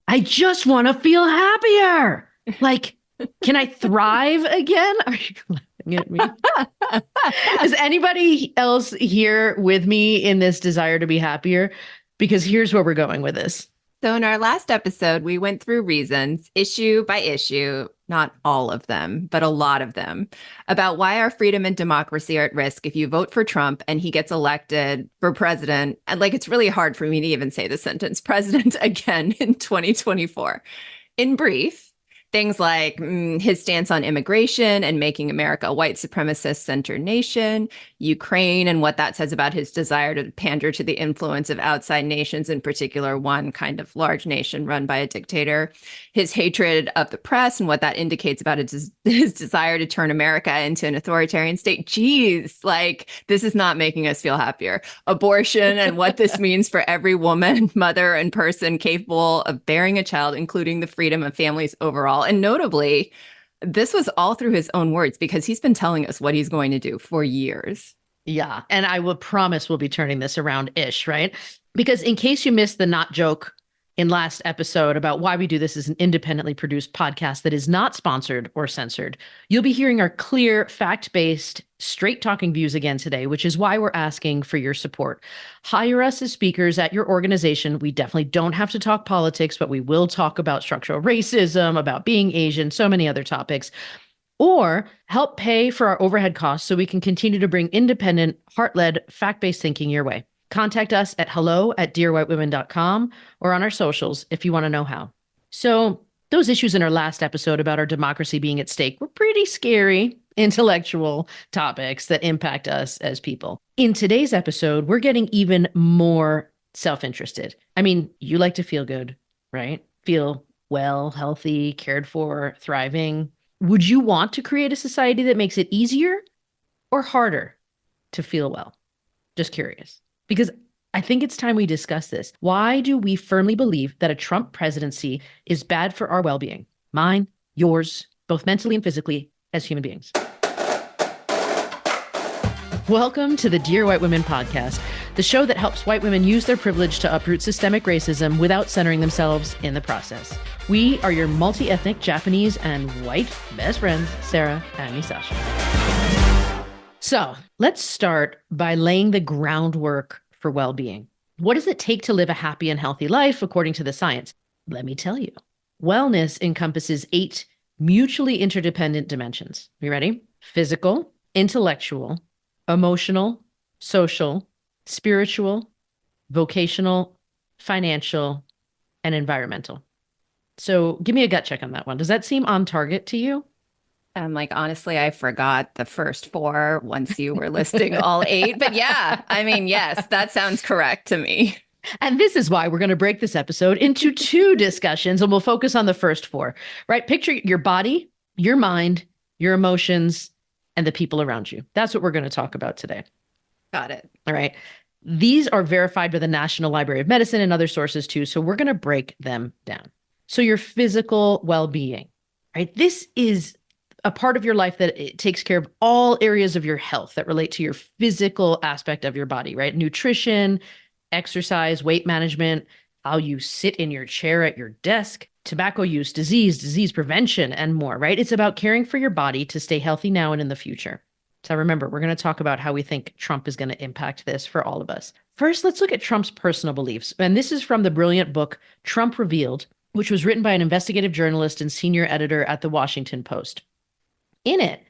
I just want to feel happier. Like, can I thrive again? Are you laughing at me? Is anybody else here with me in this desire to be happier? Because here's where we're going with this. So, in our last episode, we went through reasons, issue by issue, not all of them, but a lot of them, about why our freedom and democracy are at risk if you vote for Trump and he gets elected for president. And like, it's really hard for me to even say the sentence president again in 2024. In brief, things like his stance on immigration and making America a white supremacist-centered nation, Ukraine and what that says about his desire to pander to the influence of outside nations, in particular, one kind of large nation run by a dictator, his hatred of the press and what that indicates about his desire to turn America into an authoritarian state. Geez, like this is not making us feel happier. Abortion and what this means for every woman, mother, and person capable of bearing a child, including the freedom of families overall. And notably, this was all through his own words because he's been telling us what he's going to do for years. Yeah. And I will promise we'll be turning this around-ish, right? Because in case you missed the not joke in last episode about why we do this as an independently produced podcast that is not sponsored or censored, you'll be hearing our clear, fact-based, straight-talking views again today, which is why we're asking for your support. Hire us as speakers at your organization. We definitely don't have to talk politics, but we will talk about structural racism, about being Asian, so many other topics. Or help pay for our overhead costs so we can continue to bring independent, heart-led, fact-based thinking your way. Contact us at hello@dearwhitewomen.com or on our socials if you want to know how. So those issues in our last episode about our democracy being at stake were pretty scary, intellectual topics that impact us as people. In today's episode, we're getting even more self-interested. I mean, you like to feel good, right? Feel well, healthy, cared for, thriving. Would you want to create a society that makes it easier or harder to feel well? Just curious. Because I think it's time we discuss this. Why do we firmly believe that a Trump presidency is bad for our well-being? Mine, yours, both mentally and physically as human beings. Welcome to the Dear White Women podcast, the show that helps white women use their privilege to uproot systemic racism without centering themselves in the process. We are your multi-ethnic Japanese and white best friends, Sarah and Misasha. So let's start by laying the groundwork for well-being. What does it take to live a happy and healthy life according to the science? Let me tell you. Wellness encompasses 8 mutually interdependent dimensions. You ready? Physical, intellectual, emotional, social, spiritual, vocational, financial, and environmental. So give me a gut check on that one. Does that seem on target to you? Like, honestly, I forgot the first 4 once you were listing all 8. But yeah, I mean, yes, that sounds correct to me. And this is why we're going to break this episode into 2 discussions, and we'll focus on the first 4, right? Picture your body, your mind, your emotions, and the people around you. That's what we're going to talk about today. Got it. All right. These are verified by the National Library of Medicine and other sources too. So we're going to break them down. So your physical well-being, right? This is a part of your life that it takes care of all areas of your health that relate to your physical aspect of your body, right? Nutrition, exercise, weight management, how you sit in your chair at your desk, tobacco use, disease prevention, and more, right? It's about caring for your body to stay healthy now and in the future. So remember, we're going to talk about how we think Trump is going to impact this for all of us. First, let's look at Trump's personal beliefs. And this is from the brilliant book, Trump Revealed, which was written by an investigative journalist and senior editor at the Washington Post. In it,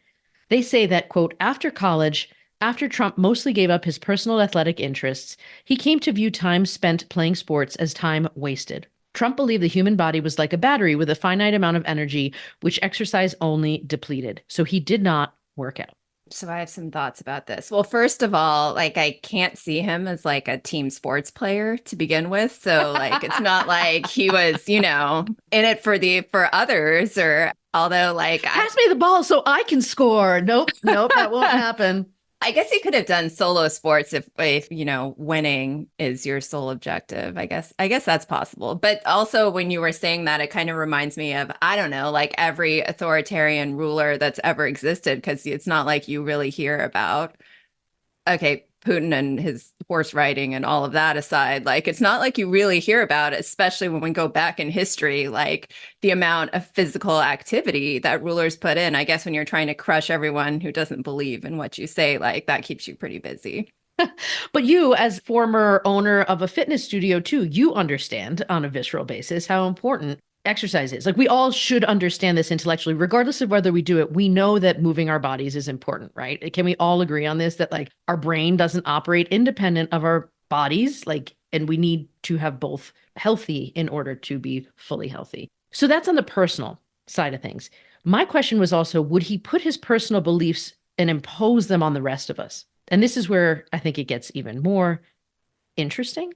they say that, quote, after college, after Trump mostly gave up his personal athletic interests, he came to view time spent playing sports as time wasted. Trump believed the human body was like a battery with a finite amount of energy, which exercise only depleted. So he did not work out. So I have some thoughts about this. Well, first of all, like I can't see him as like a team sports player to begin with. So like it's not like he was, in it for others or although like pass me the ball so I can score. Nope, that won't happen. I guess he could have done solo sports if winning is your sole objective. I guess that's possible. But also when you were saying that, it kind of reminds me of, I don't know, like every authoritarian ruler that's ever existed, because it's not like you really hear about, okay, Putin and his horse riding and all of that aside, like it's not like you really hear about it, especially when we go back in history, like the amount of physical activity that rulers put in. I guess when you're trying to crush everyone who doesn't believe in what you say, like that keeps you pretty busy. But you, as former owner of a fitness studio too, you understand on a visceral basis how important exercise is. Like we all should understand this intellectually, regardless of whether we do it. We know that moving our bodies is important, right? Can we all agree on this? That like our brain doesn't operate independent of our bodies, like, and we need to have both healthy in order to be fully healthy. So that's on the personal side of things. My question was also, would he put his personal beliefs and impose them on the rest of us? And this is where I think it gets even more interesting.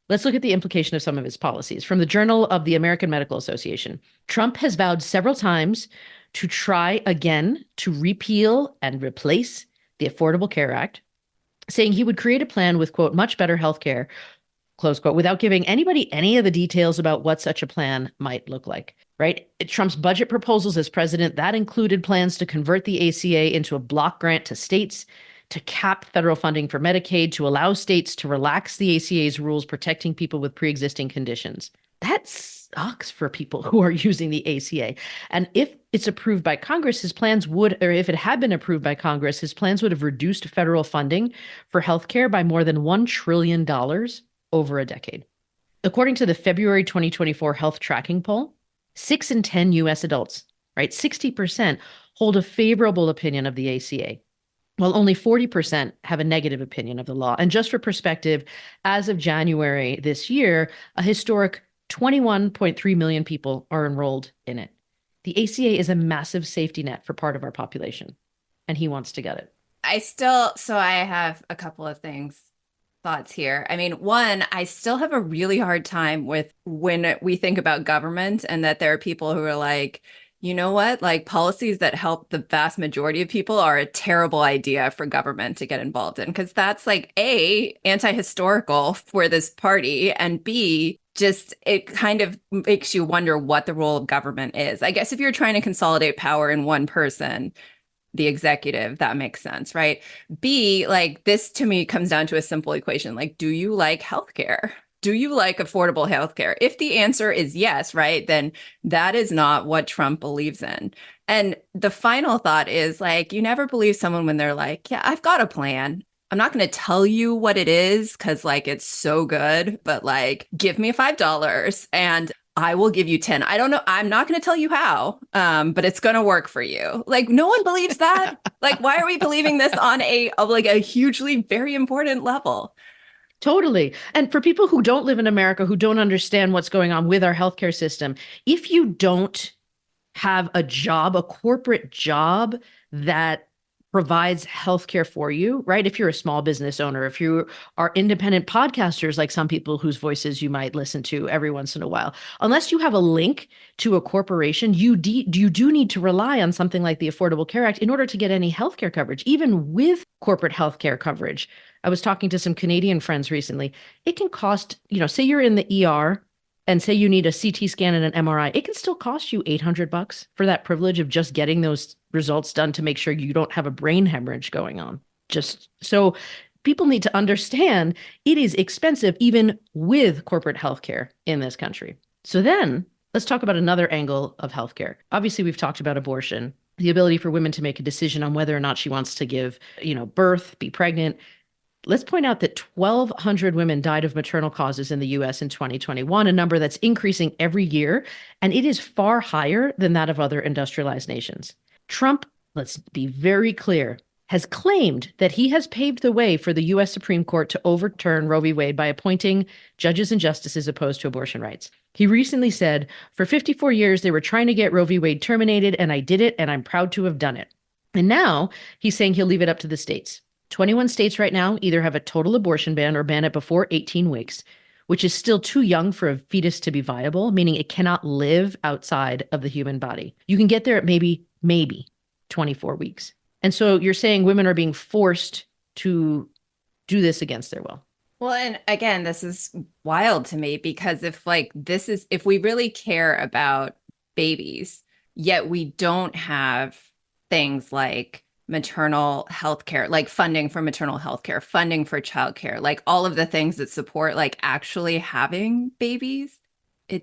Let's look at the implication of some of his policies. From the Journal of the American Medical Association, Trump has vowed several times to try again to repeal and replace the Affordable Care Act, saying he would create a plan with, quote, much better health care, close quote, without giving anybody any of the details about what such a plan might look like, right? Trump's budget proposals as president, that included plans to convert the ACA into a block grant to states, to cap federal funding for Medicaid, to allow states to relax the ACA's rules protecting people with pre-existing conditions. That sucks for people who are using the ACA. And if it's approved by Congress, his plans would, or if it had been approved by Congress, his plans would have reduced federal funding for healthcare by more than $1 trillion over a decade. According to the February 2024 health tracking poll, 6 in 10 US adults, right, 60% hold a favorable opinion of the ACA, while only 40% have a negative opinion of the law. And just for perspective, as of January this year, a historic 21.3 million people are enrolled in it. The ACA is a massive safety net for part of our population, and he wants to get it. I have a couple of thoughts here. I mean, one, I still have a really hard time with when we think about government and that there are people who are like, you know what? Like policies that help the vast majority of people are a terrible idea for government to get involved in, because that's like A, anti-historical for this party, and B, just it kind of makes you wonder what the role of government is. I guess if you're trying to consolidate power in one person, the executive, that makes sense, right? B, like this to me comes down to a simple equation. Like, do you like healthcare? Do you like affordable healthcare? If the answer is yes, right, then that is not what Trump believes in. And the final thought is like, you never believe someone when they're like, yeah, I've got a plan. I'm not going to tell you what it is because like it's so good, but like give me $5 and I will give you 10. I don't know. I'm not going to tell you how, but it's going to work for you. Like no one believes that. Like, why are we believing this on like a hugely very important level? Totally. And for people who don't live in America, who don't understand what's going on with our healthcare system, if you don't have a job, a corporate job that provides healthcare for you, right? If you're a small business owner, if you are independent podcasters, like some people whose voices you might listen to every once in a while, unless you have a link to a corporation, you do need to rely on something like the Affordable Care Act in order to get any healthcare coverage, even with corporate healthcare coverage. I was talking to some Canadian friends recently. It can cost, say you're in the ER and say you need a CT scan and an MRI, it can still cost you $800 for that privilege of just getting those results done to make sure you don't have a brain hemorrhage going on. Just so people need to understand it is expensive even with corporate healthcare in this country. So then let's talk about another angle of healthcare. Obviously, we've talked about abortion, the ability for women to make a decision on whether or not she wants to give, birth, be pregnant. Let's point out that 1,200 women died of maternal causes in the US in 2021, a number that's increasing every year, and it is far higher than that of other industrialized nations. Trump, let's be very clear, has claimed that he has paved the way for the US Supreme Court to overturn Roe v. Wade by appointing judges and justices opposed to abortion rights. He recently said, for 54 years, they were trying to get Roe v. Wade terminated, and I did it, and I'm proud to have done it. And now he's saying he'll leave it up to the states. 21 states right now either have a total abortion ban or ban it before 18 weeks, which is still too young for a fetus to be viable, meaning it cannot live outside of the human body. You can get there at maybe 24 weeks. And so you're saying women are being forced to do this against their will. Well, and again, this is wild to me because if we really care about babies, yet we don't have things like maternal health care, like funding for maternal health care, funding for childcare, like all of the things that support like actually having babies,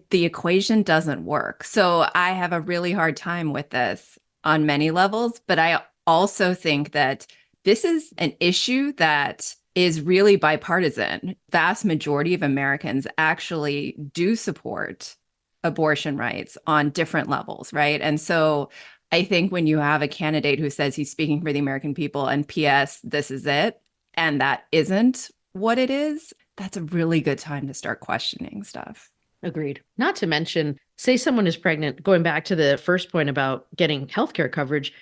the equation doesn't work. So I have a really hard time with this on many levels, but I also think that this is an issue that is really bipartisan. Vast majority of Americans actually do support abortion rights on different levels, right? And so I think when you have a candidate who says he's speaking for the American people and PS, this is it, and that isn't what it is, that's a really good time to start questioning stuff. Agreed. Not to mention, say someone is pregnant, going back to the first point about getting healthcare coverage,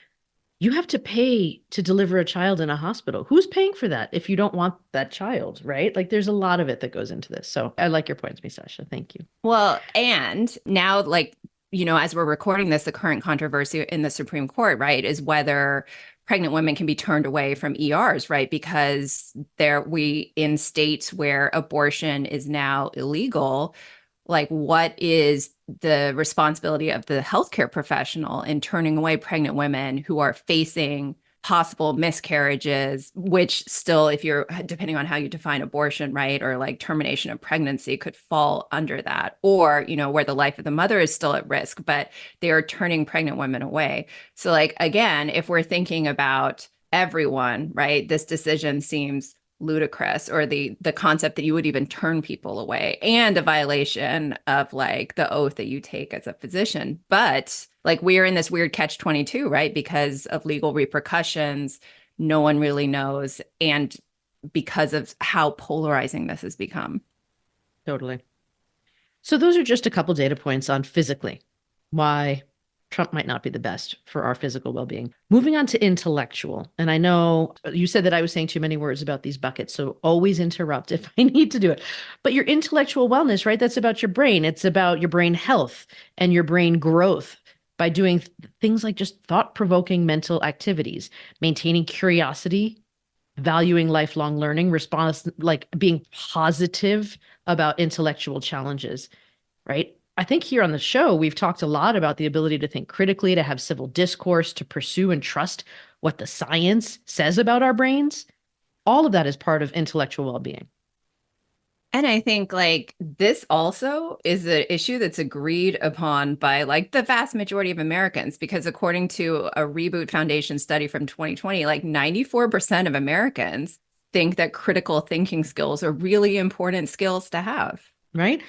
you have to pay to deliver a child in a hospital. Who's paying for that if you don't want that child, right? Like there's a lot of it that goes into this. So I like your points, Misasha. Thank you. Well, and now, like, as we're recording this, the current controversy in the Supreme Court, right, is whether pregnant women can be turned away from ERs, right? Because we in states where abortion is now illegal, like what is the responsibility of the healthcare professional in turning away pregnant women who are facing possible miscarriages, which still, if you're depending on how you define abortion, right, or like termination of pregnancy could fall under that, or, where the life of the mother is still at risk, but they are turning pregnant women away. So like, again, if we're thinking about everyone, right, this decision seems ludicrous, or the concept that you would even turn people away, and a violation of like the oath that you take as a physician. But like we are in this weird catch 22, right? Because of legal repercussions, no one really knows, and because of how polarizing this has become. Totally. So those are just a couple data points on physically why Trump might not be the best for our physical well-being. Moving on to intellectual. And I know you said that I was saying too many words about these buckets, so always interrupt if I need to do it. But your intellectual wellness, right? That's about your brain. It's about your brain health and your brain growth by doing things like just thought-provoking mental activities, maintaining curiosity, valuing lifelong learning, response, like being positive about intellectual challenges, right? I think here on the show, we've talked a lot about the ability to think critically, to have civil discourse, to pursue and trust what the science says about our brains. All of that is part of intellectual well-being. And I think like this also is an issue that's agreed upon by like the vast majority of Americans, because according to a Reboot Foundation study from 2020, like 94% of Americans think that critical thinking skills are really important skills to have. Right?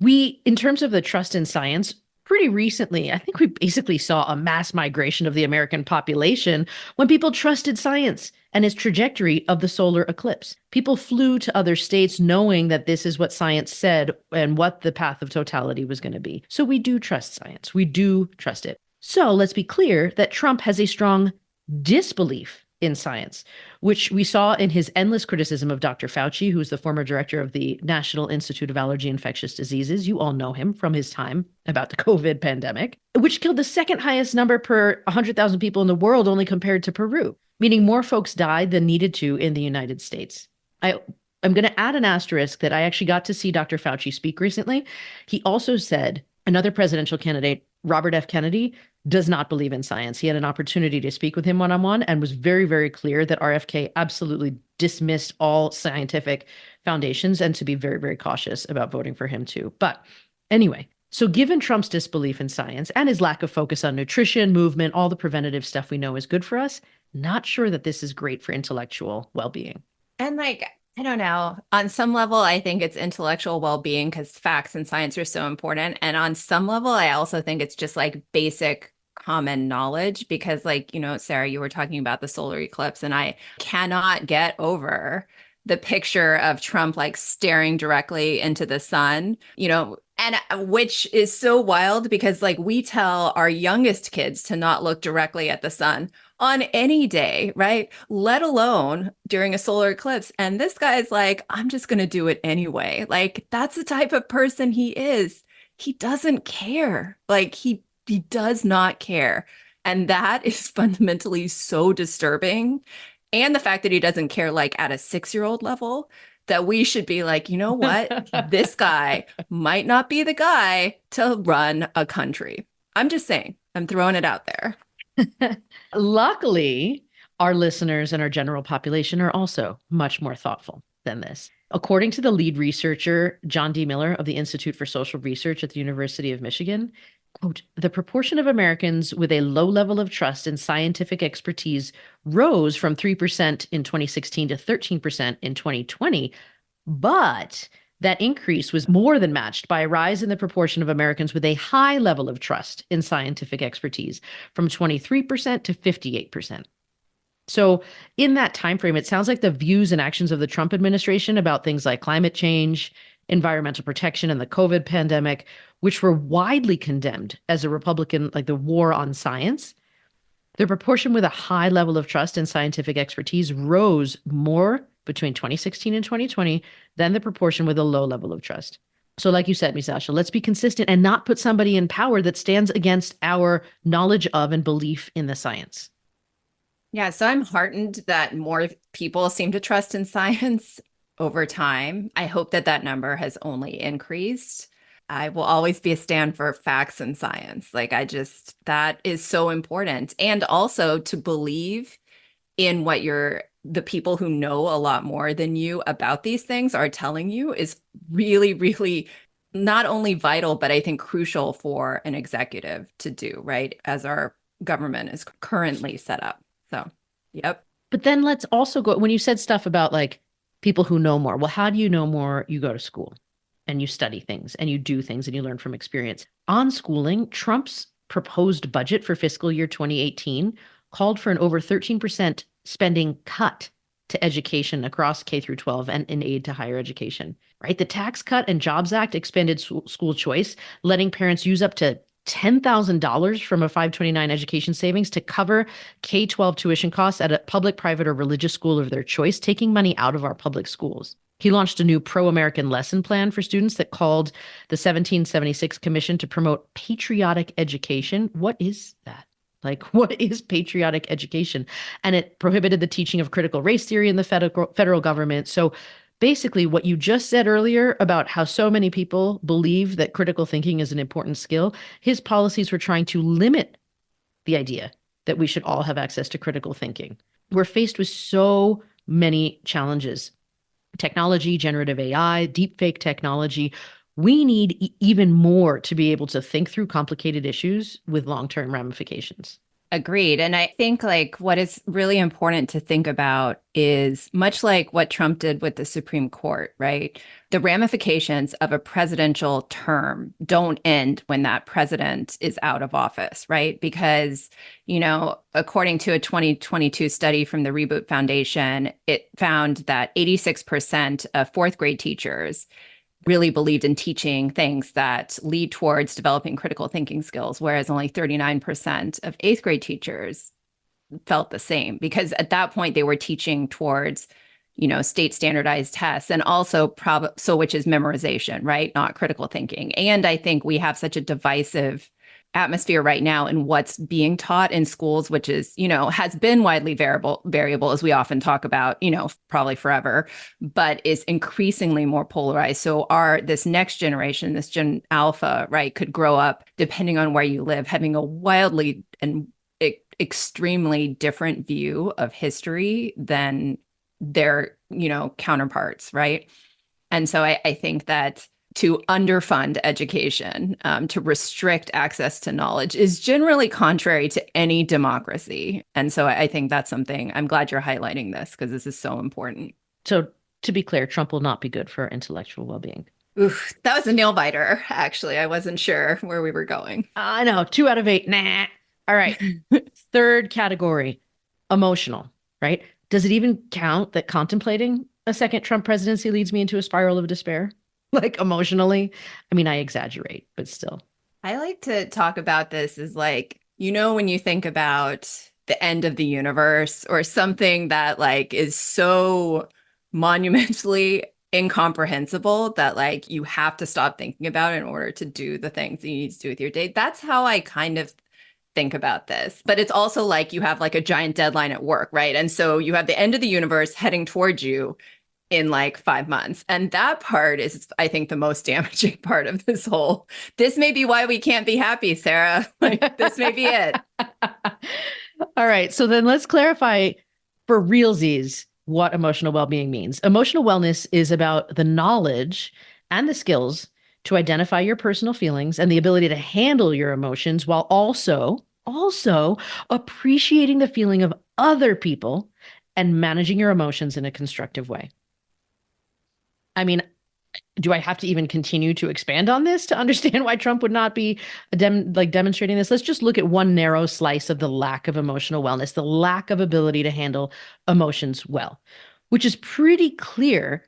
In terms of the trust in science, pretty recently, I think we basically saw a mass migration of the American population when people trusted science and its trajectory of the solar eclipse. People flew to other states knowing that this is what science said and what the path of totality was going to be. So we do trust science. We do trust it. So let's be clear that Trump has a strong disbelief in science, which we saw in his endless criticism of Dr. Fauci, who's the former director of the National Institute of Allergy and Infectious Diseases. You all know him from his time about the COVID pandemic, which killed the second highest number per 100,000 people in the world, only compared to Peru, meaning more folks died than needed to in the United States. I'm going to add an asterisk that I actually got to see Dr. Fauci speak recently. He also said another presidential candidate, Robert F. Kennedy, does not believe in science. He had an opportunity to speak with him one-on-one and was very, very clear that RFK absolutely dismissed all scientific foundations and to be very, very cautious about voting for him too. But anyway, so given Trump's disbelief in science and his lack of focus on nutrition, movement, all the preventative stuff we know is good for us, not sure that this is great for intellectual well-being. And like, I don't know. On some level, I think it's intellectual well-being because facts and science are so important. And on some level, I also think it's just like basic common knowledge because like, Sarah, you were talking about the solar eclipse, and I cannot get over the picture of Trump like staring directly into the sun, and which is so wild because like we tell our youngest kids to not look directly at the sun on any day, right? Let alone during a solar eclipse. And this guy's like, I'm just going to do it anyway. Like that's the type of person he is. He doesn't care. Like he does not care. And that is fundamentally so disturbing. And the fact that he doesn't care like at a 6-year-old level, that we should be like, you know what? This guy might not be the guy to run a country. I'm just saying, I'm throwing it out there. Luckily, Our listeners and our general population are also much more thoughtful than this. According to the lead researcher, John D. Miller of the Institute for Social Research at the University of Michigan, quote, the proportion of Americans with a low level of trust in scientific expertise rose from 3% in 2016 to 13% in 2020, but that increase was more than matched by a rise in the proportion of Americans with a high level of trust in scientific expertise from 23% to 58%. So in that time frame, it sounds like the views and actions of the Trump administration about things like climate change, environmental protection, and the COVID pandemic, which were widely condemned as a Republican, like the war on science, the proportion with a high level of trust in scientific expertise rose more between 2016 and 2020 than the proportion with a low level of trust. So like you said, Misasha, let's be consistent and not put somebody in power that stands against our knowledge of and belief in the science. Yeah, so I'm heartened that more people seem to trust in science over time. I hope that that number has only increased. I will always be a stand for facts and science. That is so important. And also to believe in what the people who know a lot more than you about these things are telling you is really, really not only vital, but I think crucial for an executive to do, right? As our government is currently set up. So, yep. But then let's also go, when you said stuff about like people who know more, well, how do you know more? You go to school and you study things and you do things and you learn from experience. On schooling, Trump's proposed budget for fiscal year 2018 called for an over 13% spending cut to education across K through 12 and in aid to higher education, right? The Tax Cut and Jobs Act expanded school choice, letting parents use up to $10,000 from a 529 education savings to cover K-12 tuition costs at a public, private, or religious school of their choice, taking money out of our public schools. He launched a new pro-American lesson plan for students that called the 1776 Commission to promote patriotic education. What is that? Like, what is patriotic education? And it prohibited the teaching of critical race theory in the federal government. So basically, what you just said earlier about how so many people believe that critical thinking is an important skill, his policies were trying to limit the idea that we should all have access to critical thinking. We're faced with so many challenges. Technology, generative AI, deepfake technology. We need even more to be able to think through complicated issues with long-term ramifications. Agreed. And I think like what is really important to think about is much like what Trump did with the Supreme Court, right? The ramifications of a presidential term don't end when that president is out of office, right? Because, according to a 2022 study from the Reboot Foundation, it found that 86% of fourth grade teachers really believed in teaching things that lead towards developing critical thinking skills, whereas only 39% of eighth grade teachers felt the same, because at that point they were teaching towards, state standardized tests and also which is memorization, right? Not critical thinking. And I think we have such a divisive atmosphere right now in what's being taught in schools, which is, has been widely variable, as we often talk about, probably forever, but is increasingly more polarized. So this next generation, this Gen Alpha, right, could grow up, depending on where you live, having a wildly and extremely different view of history than their, counterparts, right? And so I think that to underfund education, to restrict access to knowledge is generally contrary to any democracy. And so I think that's something I'm glad you're highlighting this, because this is so important. So to be clear, Trump will not be good for intellectual well-being. Oof, that was a nail biter, actually. I wasn't sure where we were going. I know, 2 out of 8. Nah. All right. Third category, emotional, right? Does it even count that contemplating a second Trump presidency leads me into a spiral of despair? Like emotionally? I mean, I exaggerate, but still. I like to talk about this as like, when you think about the end of the universe or something that like is so monumentally incomprehensible that like you have to stop thinking about it in order to do the things that you need to do with your day. That's how I kind of think about this. But it's also like you have like a giant deadline at work, right? And so you have the end of the universe heading towards you in like 5 months. And that part is, I think, the most damaging part of this may be why we can't be happy, Sarah. Like, this may be it. All right. So then let's clarify for realsies what emotional well-being means. Emotional wellness is about the knowledge and the skills to identify your personal feelings and the ability to handle your emotions while also appreciating the feeling of other people and managing your emotions in a constructive way. I mean, do I have to even continue to expand on this to understand why Trump would not be demonstrating this? Let's just look at one narrow slice of the lack of emotional wellness, the lack of ability to handle emotions well, which is pretty clear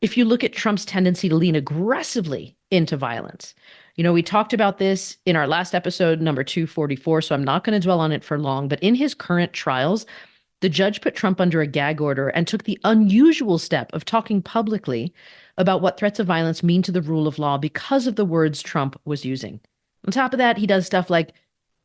if you look at Trump's tendency to lean aggressively into violence. You know, we talked about this in our last episode, number 244, so I'm not going to dwell on it for long, but in his current trials, the judge put Trump under a gag order and took the unusual step of talking publicly about what threats of violence mean to the rule of law because of the words Trump was using. On top of that, he does stuff like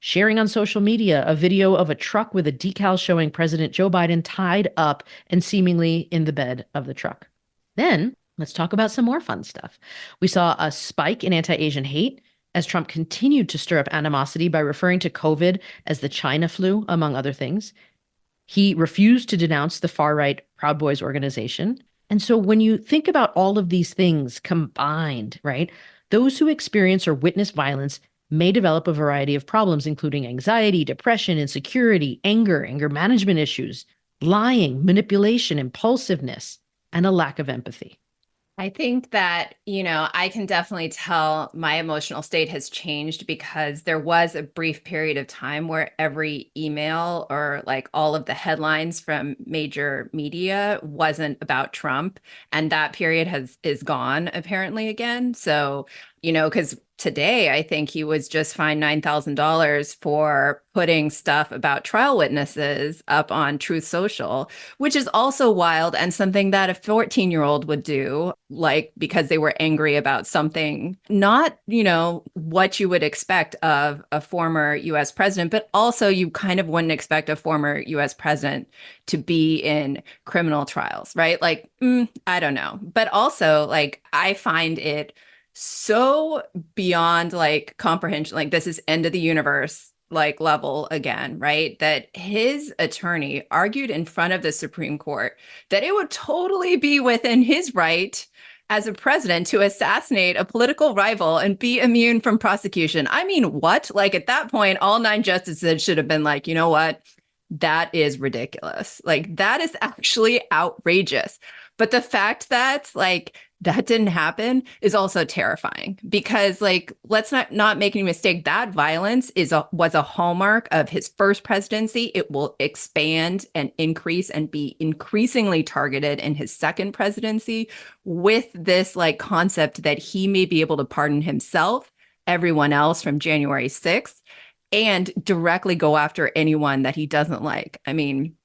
sharing on social media a video of a truck with a decal showing President Joe Biden tied up and seemingly in the bed of the truck. Then let's talk about some more fun stuff. We saw a spike in anti-Asian hate as Trump continued to stir up animosity by referring to COVID as the China flu, among other things. He refused to denounce the far-right Proud Boys organization. And so when you think about all of these things combined, right, those who experience or witness violence may develop a variety of problems, including anxiety, depression, insecurity, anger management issues, lying, manipulation, impulsiveness, and a lack of empathy. I think that, I can definitely tell my emotional state has changed because there was a brief period of time where every email or like all of the headlines from major media wasn't about Trump. And that period is gone apparently again. So, because today I think he was just fined $9,000 for putting stuff about trial witnesses up on Truth Social, which is also wild and something that a 14-year-old would do, like because they were angry about something, not, what you would expect of a former US president, but also you kind of wouldn't expect a former US president to be in criminal trials, right? Like, I don't know. But also, like, I find it so beyond like comprehension, like this is end of the universe like level again, right? That his attorney argued in front of the Supreme Court that it would totally be within his right as a president to assassinate a political rival and be immune from prosecution. I mean, what? Like at that point, all 9 justices should have been like, you know what? That is ridiculous. Like that is actually outrageous. But the fact that like that didn't happen is also terrifying because like let's not make any mistake, that violence was a hallmark of his first presidency. It will expand and increase and be increasingly targeted in his second presidency with this like concept that he may be able to pardon himself, everyone else from January 6th, and directly go after anyone that he doesn't like. I mean,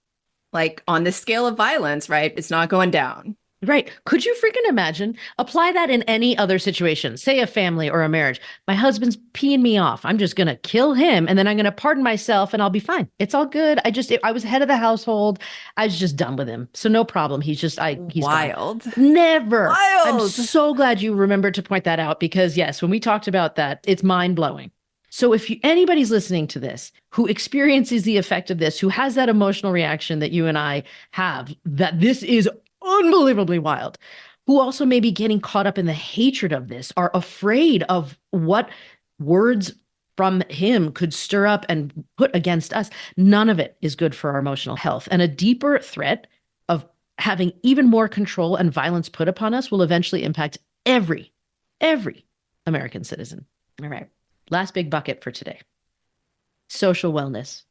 like on the scale of violence, right? It's not going down. Right. Could you freaking imagine? Apply that in any other situation, say a family or a marriage. My husband's peeing me off. I'm just going to kill him and then I'm going to pardon myself and I'll be fine. It's all good. I was head of the household. I was just done with him. So no problem. He's wild. Gone. Never. Wild. I'm so glad you remembered to point that out because yes, when we talked about that, it's mind blowing. So if anybody's listening to this who experiences the effect of this, who has that emotional reaction that you and I have, that this is unbelievably wild, who also may be getting caught up in the hatred of this, are afraid of what words from him could stir up and put against us, none of it is good for our emotional health. And a deeper threat of having even more control and violence put upon us will eventually impact every American citizen. All right. Last big bucket for today. Social wellness.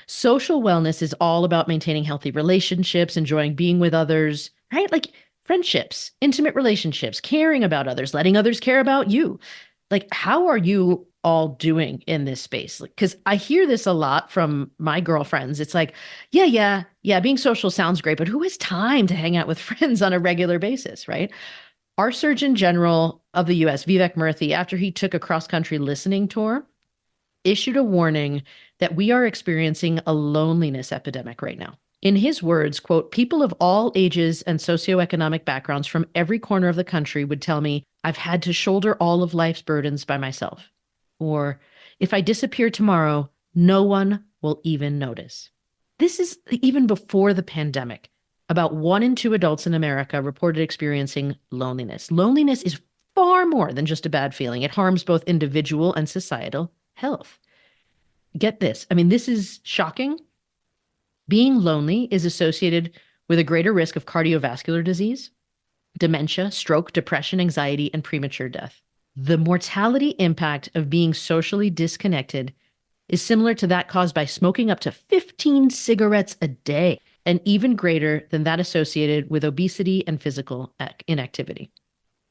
Social wellness is all about maintaining healthy relationships, enjoying being with others, right? Like friendships, intimate relationships, caring about others, letting others care about you. Like, how are you all doing in this space? Because I hear this a lot from my girlfriends. It's like, yeah, being social sounds great, but who has time to hang out with friends on a regular basis, right? Our Surgeon General of the US, Vivek Murthy, after he took a cross-country listening tour, issued a warning that we are experiencing a loneliness epidemic right now. In his words, quote, people of all ages and socioeconomic backgrounds from every corner of the country would tell me, I've had to shoulder all of life's burdens by myself. Or, if I disappear tomorrow, no one will even notice. This is even before the pandemic. About 1 in 2 adults in America reported experiencing loneliness. Loneliness is far more than just a bad feeling. It harms both individual and societal health. Get this. I mean, this is shocking. Being lonely is associated with a greater risk of cardiovascular disease, dementia, stroke, depression, anxiety, and premature death. The mortality impact of being socially disconnected is similar to that caused by smoking up to 15 cigarettes a day, and even greater than that associated with obesity and physical inactivity.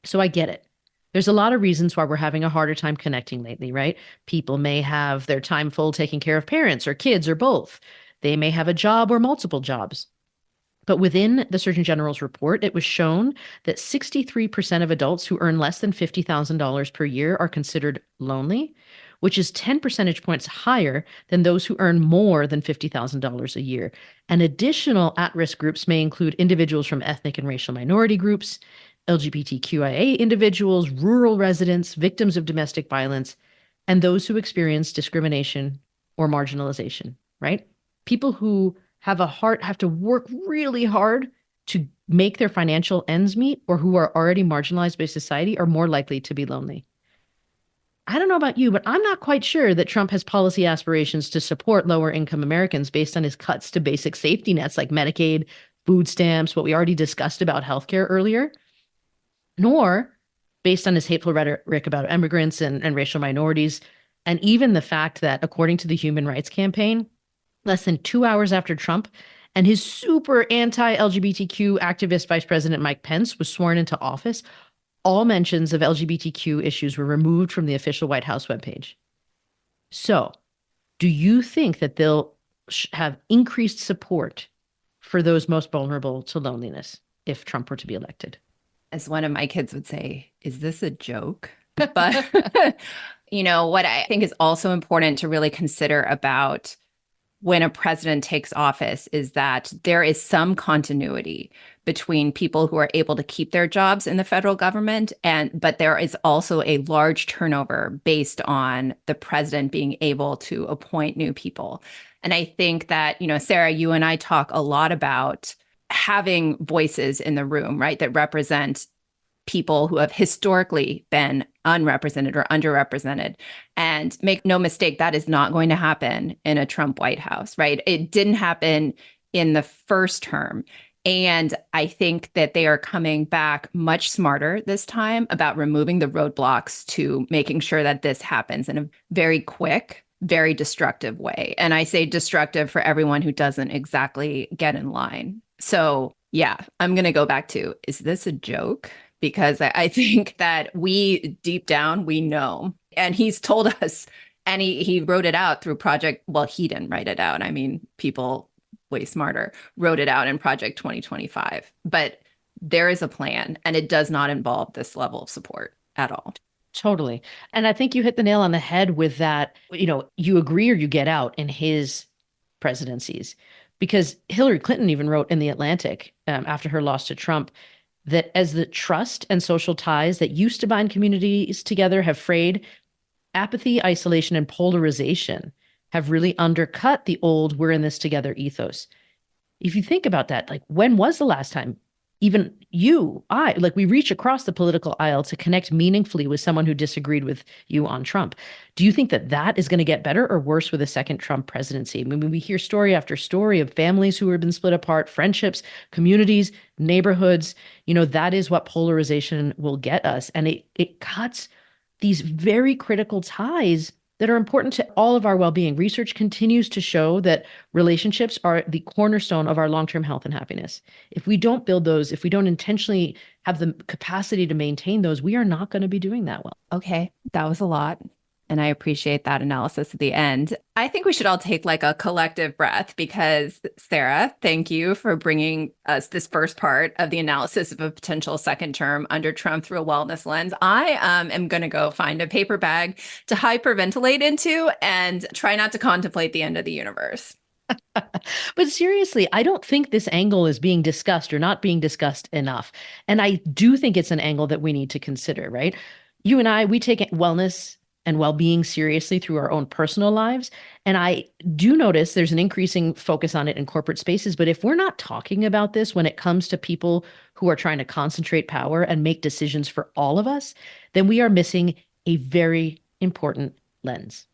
So I get it. There's a lot of reasons why we're having a harder time connecting lately, right? People may have their time full taking care of parents or kids or both. They may have a job or multiple jobs. But within the Surgeon General's report, it was shown that 63% of adults who earn less than $50,000 per year are considered lonely, which is 10 percentage points higher than those who earn more than $50,000 a year. And additional at-risk groups may include individuals from ethnic and racial minority groups, LGBTQIA individuals, rural residents, victims of domestic violence, and those who experience discrimination or marginalization, right? People who have a heart have to work really hard to make their financial ends meet, or who are already marginalized by society, are more likely to be lonely. I don't know about you, but I'm not quite sure that Trump has policy aspirations to support lower income Americans based on his cuts to basic safety nets like Medicaid, food stamps, what we already discussed about healthcare earlier, nor based on his hateful rhetoric about immigrants and racial minorities, and even the fact that, according to the Human Rights Campaign, less than 2 hours after Trump and his super anti-LGBTQ activist Vice President Mike Pence was sworn into office, all mentions of LGBTQ issues were removed from the official White House webpage. So, do you think that they'll have increased support for those most vulnerable to loneliness if Trump were to be elected? As one of my kids would say, is this a joke? But, what I think is also important to really consider about when a president takes office is that there is some continuity between people who are able to keep their jobs in the federal government, but there is also a large turnover based on the president being able to appoint new people. And I think that, Sarah, you and I talk a lot about having voices in the room, right, that represent people who have historically been unrepresented or underrepresented. And make no mistake, that is not going to happen in a Trump White House, right? It didn't happen in the first term. And I think that they are coming back much smarter this time about removing the roadblocks to making sure that this happens in a very quick, very destructive way. And I say destructive for everyone who doesn't exactly get in line. So yeah, I'm going to go back to, is this a joke? Because I think that we deep down, we know. And he's told us, and he wrote it out through he didn't write it out. I mean, people way smarter wrote it out in Project 2025. But there is a plan, and it does not involve this level of support at all. Totally. And I think you hit the nail on the head with that, you agree or you get out in his presidencies. Because Hillary Clinton even wrote in The Atlantic after her loss to Trump that as the trust and social ties that used to bind communities together have frayed, apathy, isolation, and polarization have really undercut the old we're in this together ethos. If you think about that, like, when was the last time even we reach across the political aisle to connect meaningfully with someone who disagreed with you on Trump? Do you think that that is going to get better or worse with a second Trump presidency? I mean, we hear story after story of families who have been split apart, friendships, communities, neighborhoods. That is what polarization will get us. And it cuts these very critical ties that are important to all of our well-being. Research continues to show that relationships are the cornerstone of our long-term health and happiness. If we don't build those, if we don't intentionally have the capacity to maintain those, we are not going to be doing that well. Okay, that was a lot. And I appreciate that analysis at the end. I think we should all take like a collective breath because, Sarah, thank you for bringing us this first part of the analysis of a potential second term under Trump through a wellness lens. I am going to go find a paper bag to hyperventilate into and try not to contemplate the end of the universe. But seriously, I don't think this angle is being discussed or not being discussed enough. And I do think it's an angle that we need to consider, right? You and I, we take wellness and well-being seriously through our own personal lives. And I do notice there's an increasing focus on it in corporate spaces. But if we're not talking about this when it comes to people who are trying to concentrate power and make decisions for all of us, then we are missing a very important lens.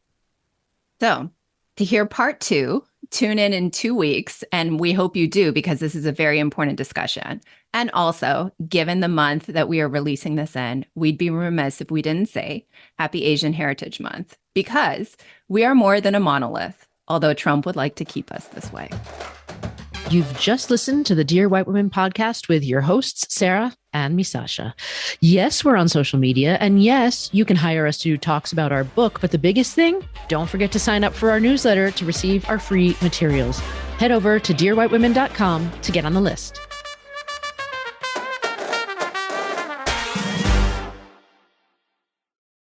So to hear part 2, tune in 2 weeks, and we hope you do, because this is a very important discussion. And also, given the month that we are releasing this in, we'd be remiss if we didn't say Happy Asian Heritage Month, because we are more than a monolith, although Trump would like to keep us this way. You've just listened to the Dear White Women podcast with your hosts, Sarah and me, Sasha. Yes, we're on social media. And yes, you can hire us to do talks about our book. But the biggest thing, don't forget to sign up for our newsletter to receive our free materials. Head over to dearwhitewomen.com to get on the list.